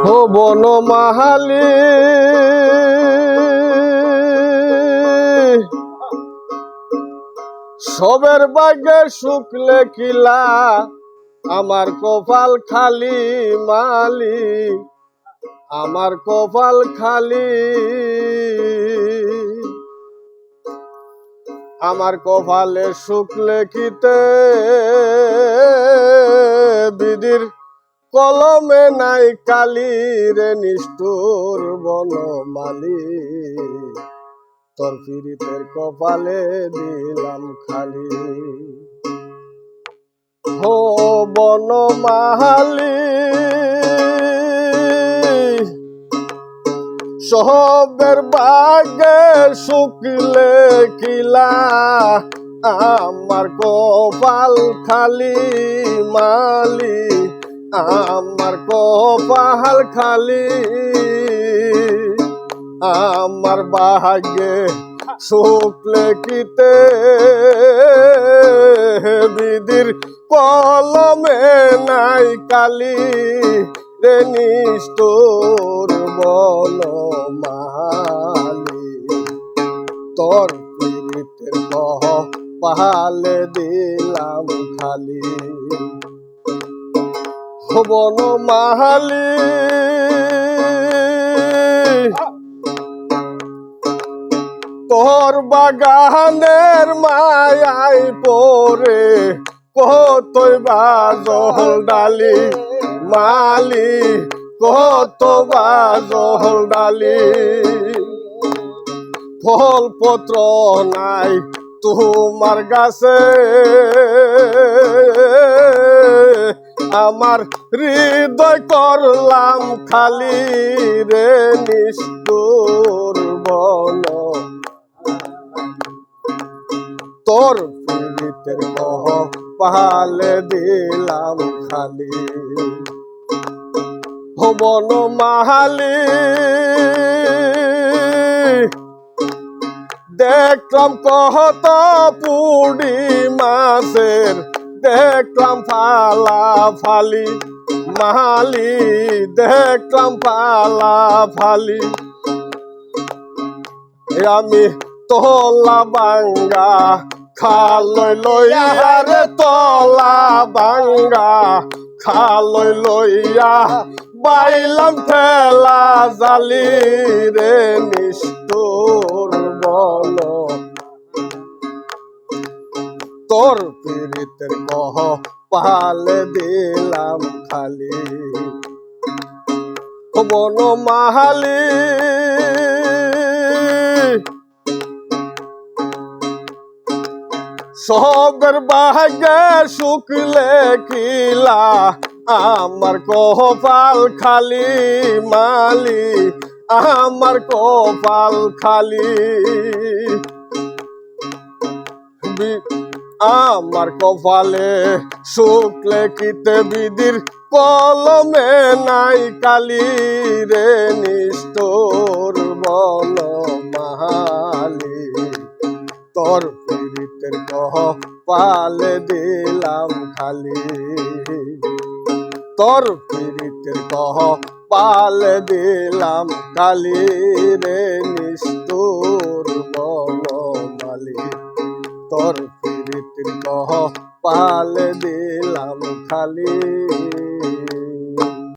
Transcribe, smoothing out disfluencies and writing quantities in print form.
ও বনমাহালি সবের ভাগ্যে শুকলে কিলা আমার কপাল খালি মালি আমার কপাল খালি আমার কপালে শুকলে কিতে বিধির কলমে নাই কালি রে নিষ্ঠুর বনমালী তোর পীড়িতের কপালে দিলাম খালি হো বনমালী সবের ভাগ্যে শুকলে কিলা আমার কপাল খালি মালি আমার কপাল খালি আমার ভাগ্যে শুকলে কিতে বিধির কলমে নাই কালি রে নিষ্ঠুর বনমালী তোর পীড়িতের কপালে দিলাম খালি বনমালী তোর বাগানের মায়াই পরে কতই বাজল ডালি মালি কত বাজল ডালি ফল পত্র নাই তোমার গাছে আমার হৃদয় করলাম খালি রে নিষ্ঠুর বন তোর পীড়িতের কপালে দিলাম খালি ও বনমালী দেখলাম কত পুড়ি মাছের দেখলাম ফালা ফালি মালি দেখলাম ফালা ফালি আমি তোলা বাঙ্গা খালই লইয়া রে তোলা বাঙ্গা খালই লইয়া বাইলাম ঠেলা জালি রে নিষ্ঠুর বন তোর পীড়িতের কপালে দিলাম খালি বনমালী সবের ভাগ্যে শুকলে কিলা আমার কপাল খালি মালি আমার কপাল খালি আমার কপালে শুকলে কিতে বিধির কলমে নাই কালি রে নিষ্ঠুর বনমালী তোর পীড়িতের কপালে দিলাম খালি তোর পীড়িতের কপালে দিলাম খালি রে নিষ্ঠুর বনমালী তোর পীড়িতের কপালে দিলাম খালি